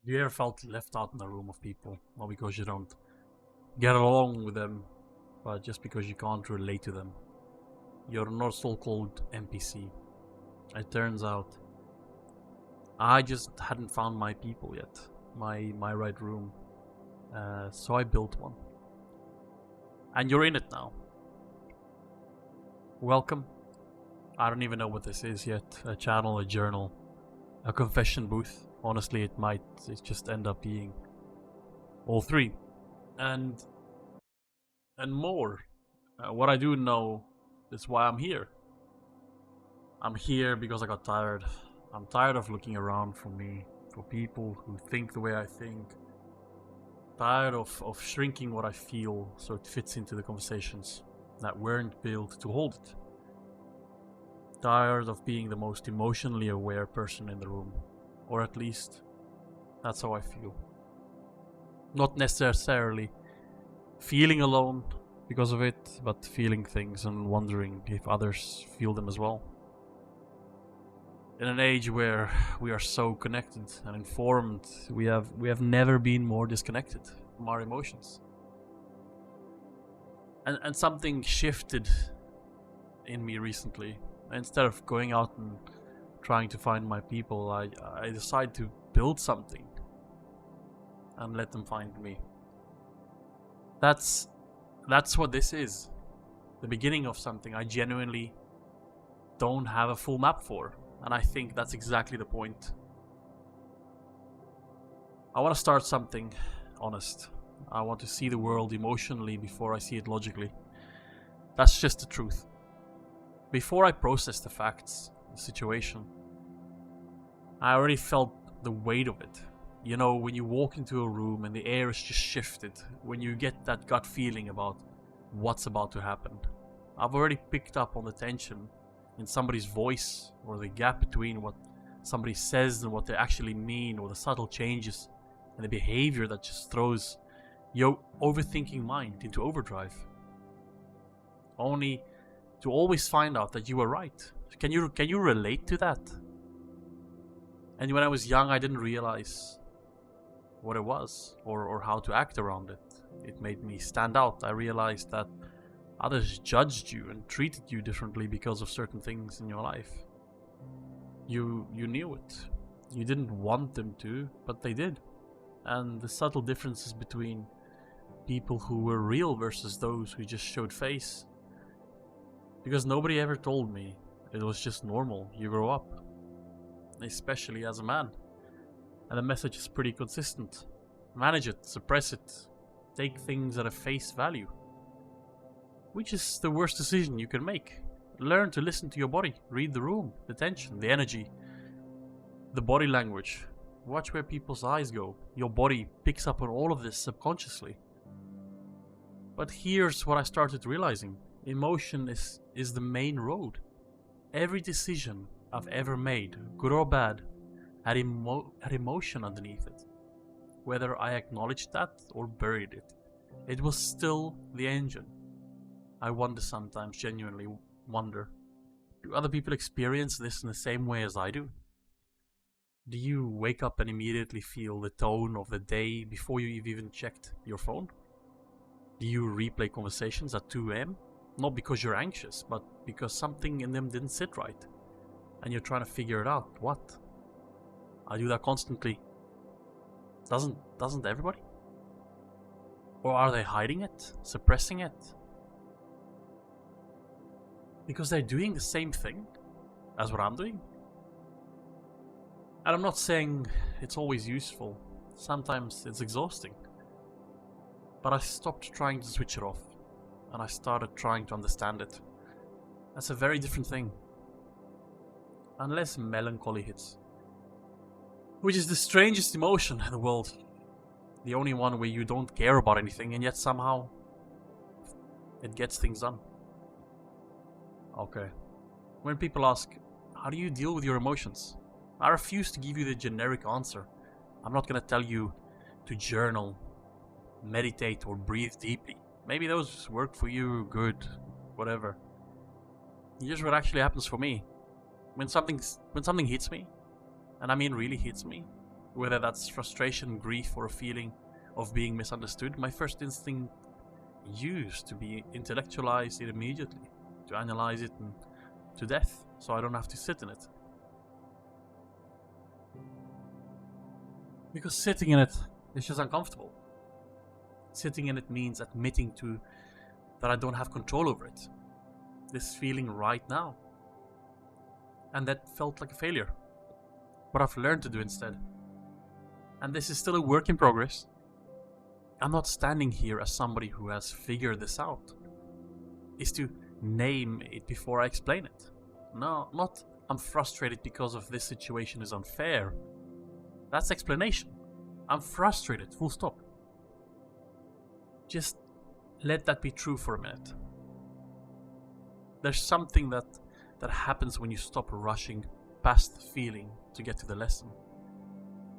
Do you ever felt left out in a room of people? Not because you don't get along with them, but just because you can't relate to them. You're not a so-called NPC. It turns out I just hadn't found my people yet, my right room. So I built one, and you're in it now. Welcome. I don't even know what this is yet. A channel, a journal, a confession booth. Honestly, it just end up being all three, and more. What I do know is why I'm here. I'm here because I got tired. I'm tired of looking around for me, for people who think the way I think. Tired of shrinking what I feel so it fits into the conversations that weren't built to hold it. Tired of being the most emotionally aware person in the room. Or at least, that's how I feel. Not necessarily feeling alone because of it, but feeling things and wondering if others feel them as well. In an age where we are so connected and informed, we have never been more disconnected from our emotions. And something shifted in me recently. Instead of going out and trying to find my people, I decided to build something and let them find me. That's what this is. The beginning of something I genuinely don't have a full map for. And I think that's exactly the point. I want to start something honest. I want to see the world emotionally before I see it logically. That's just the truth. Before I process the facts, the situation, I already felt the weight of it. You know, when you walk into a room and the air is just shifted, when you get that gut feeling about what's about to happen. I've already picked up on the tension in somebody's voice, or the gap between what somebody says and what they actually mean, or the subtle changes and the behavior that just throws your overthinking mind into overdrive. Only to always find out that you were right. Can you relate to that? And when I was young, I didn't realize what it was or how to act around it. It made me stand out. I realized that others judged you and treated you differently because of certain things in your life. You knew it. You didn't want them to, but they did. And the subtle differences between people who were real versus those who just showed face. Because nobody ever told me it was just normal. You grow up. Especially as a man. And the message is pretty consistent. Manage it, suppress it, take things at a face value. Which is the worst decision you can make. Learn to listen to your body. Read the room, the tension, the energy, the body language. Watch where people's eyes go. Your body picks up on all of this subconsciously. But here's what I started realizing. Emotion is the main road. Every decision I've ever made, good or bad, had emotion underneath it. Whether I acknowledged that or buried it, it was still the engine. I wonder sometimes, genuinely wonder, do other people experience this in the same way as I do? Do you wake up and immediately feel the tone of the day before you've even checked your phone? Do you replay conversations at 2 a.m.? Not because you're anxious, but because something in them didn't sit right. And you're trying to figure it out. What? I do that constantly. Doesn't everybody? Or are they hiding it? Suppressing it? Because they're doing the same thing as what I'm doing. And I'm not saying it's always useful. Sometimes it's exhausting. But I stopped trying to switch it off. And I started trying to understand it. That's a very different thing. Unless melancholy hits. Which is the strangest emotion in the world. The only one where you don't care about anything and yet somehow it gets things done. Okay. When people ask, how do you deal with your emotions? I refuse to give you the generic answer. I'm not gonna tell you to journal, meditate, or breathe deeply. Maybe those work for you, good, whatever. Here's what actually happens for me. When something hits me, and I mean really hits me, Whether that's frustration, grief, or a feeling of being misunderstood, my first instinct used to be intellectualize it immediately, to analyze it to death, so I don't have to sit in it. Because sitting in it is just uncomfortable. Sitting in it means admitting to that I don't have control over it. This feeling right now. And that felt like a failure. What I've learned to do instead. And this is still a work in progress. I'm not standing here as somebody who has figured this out. Is to name it before I explain it. No, not I'm frustrated because of this situation is unfair. That's explanation. I'm frustrated, full stop. Just let that be true for a minute. There's something that happens when you stop rushing past the feeling to get to the lesson.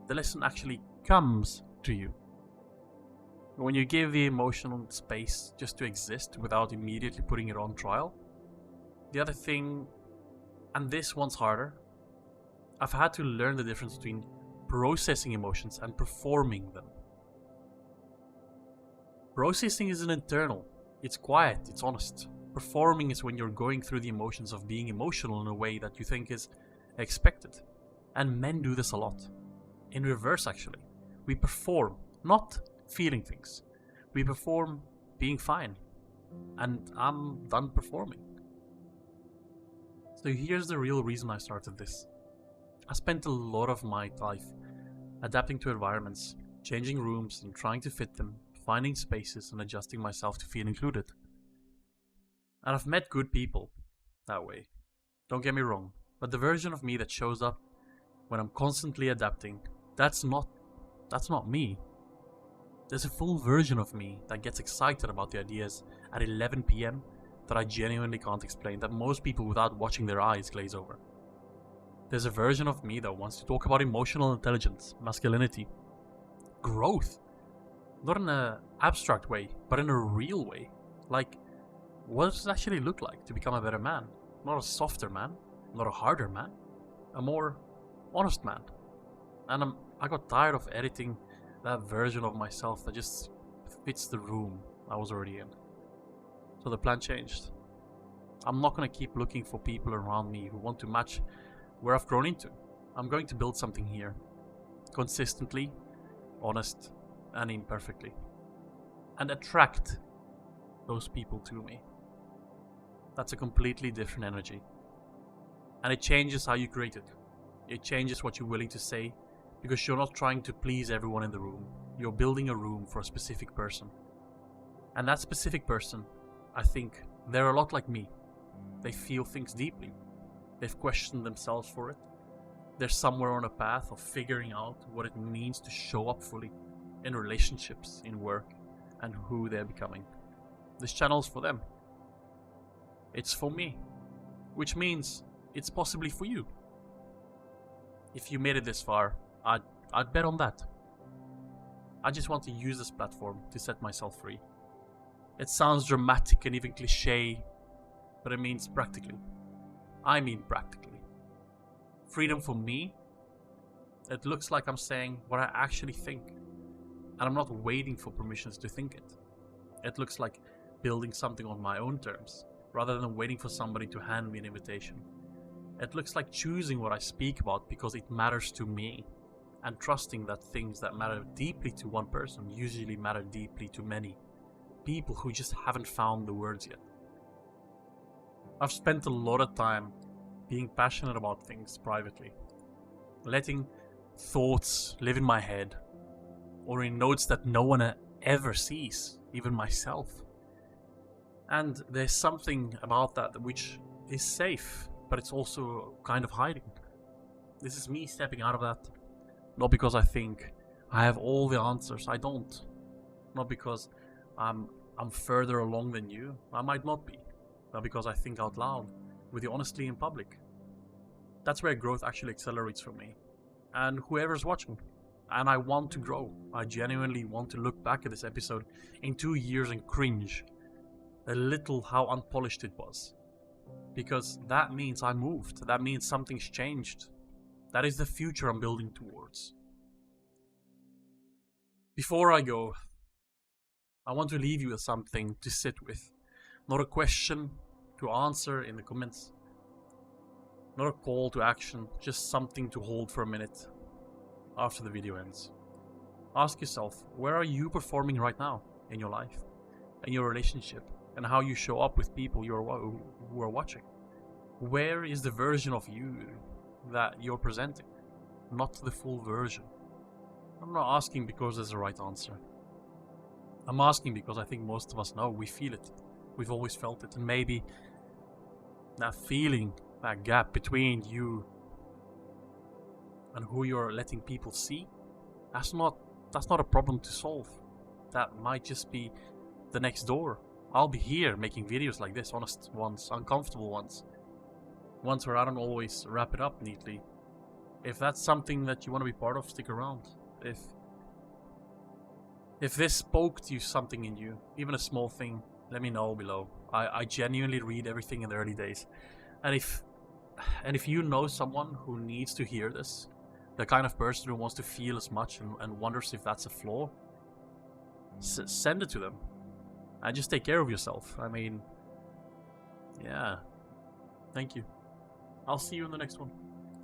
The lesson actually comes to you. When you give the emotional space just to exist without immediately putting it on trial. The other thing, and this one's harder, I've had to learn the difference between processing emotions and performing them. Processing is an internal. It's quiet, it's honest. Performing is when you're going through the emotions of being emotional in a way that you think is expected. And men do this a lot. In reverse, actually. We perform, not feeling things. We perform being fine. And I'm done performing. So here's the real reason I started this. I spent a lot of my life adapting to environments, changing rooms and trying to fit them, finding spaces and adjusting myself to feel included. And I've met good people that way. Don't get me wrong, but the version of me that shows up when I'm constantly adapting, that's not me. There's a full version of me that gets excited about the ideas at 11 PM that I genuinely can't explain, that most people without watching their eyes glaze over. There's a version of me that wants to talk about emotional intelligence, masculinity, growth. Not in an abstract way, but in a real way. Like, what does it actually look like to become a better man? Not a softer man, not a harder man, a more honest man. And I got tired of editing that version of myself that just fits the room I was already in. So the plan changed. I'm not going to keep looking for people around me who want to match where I've grown into. I'm going to build something here. Consistently, honest, and imperfectly. And attract those people to me. That's a completely different energy. And it changes how you create it. It changes what you're willing to say, because you're not trying to please everyone in the room. You're building a room for a specific person. And that specific person, I think, they're a lot like me. They feel things deeply. They've questioned themselves for it. They're somewhere on a path of figuring out what it means to show up fully in relationships, in work, and who they're becoming. This channel's for them. It's for me. Which means it's possibly for you. If you made it this far, I'd bet on that. I just want to use this platform to set myself free. It sounds dramatic and even cliche, but it means practically. I mean practically. Freedom for me, it looks like I'm saying what I actually think. And I'm not waiting for permissions to think it. It looks like building something on my own terms, rather than waiting for somebody to hand me an invitation. It looks like choosing what I speak about because it matters to me, and trusting that things that matter deeply to one person usually matter deeply to many people who just haven't found the words yet. I've spent a lot of time being passionate about things privately, letting thoughts live in my head, or in notes that no one ever sees, even myself. And there's something about that which is safe, but it's also kind of hiding. This is me stepping out of that. Not because I think I have all the answers, I don't. Not because I'm further along than you, I might not be. Not because I think out loud, with you honestly in public. That's where growth actually accelerates for me. And whoever's watching. And I want to grow. I genuinely want to look back at this episode in 2 years and cringe a little how unpolished it was. Because that means I moved. That means something's changed. That is the future I'm building towards. Before I go, I want to leave you with something to sit with. Not a question to answer in the comments. Not a call to action, just something to hold for a minute after the video ends. Ask yourself, where are you performing right now in your life, in your relationship, and how you show up with people who are watching? Where is the version of you that you're presenting? Not the full version. I'm not asking because there's a right answer. I'm asking because I think most of us know, we feel it. We've always felt it, and maybe that feeling, that gap between you and who you're letting people see, that's not a problem to solve. That might just be the next door. I'll be here making videos like this, honest ones, uncomfortable ones where I don't always wrap it up neatly. If that's something that you want to be part of, stick around. If this spoke to you, something in you, even a small thing, let me know below. I genuinely read everything in the early days. And if you know someone who needs to hear this, the kind of person who wants to feel as much and wonders if that's a flaw, send it to them. And just take care of yourself. I mean, yeah. Thank you. I'll see you in the next one.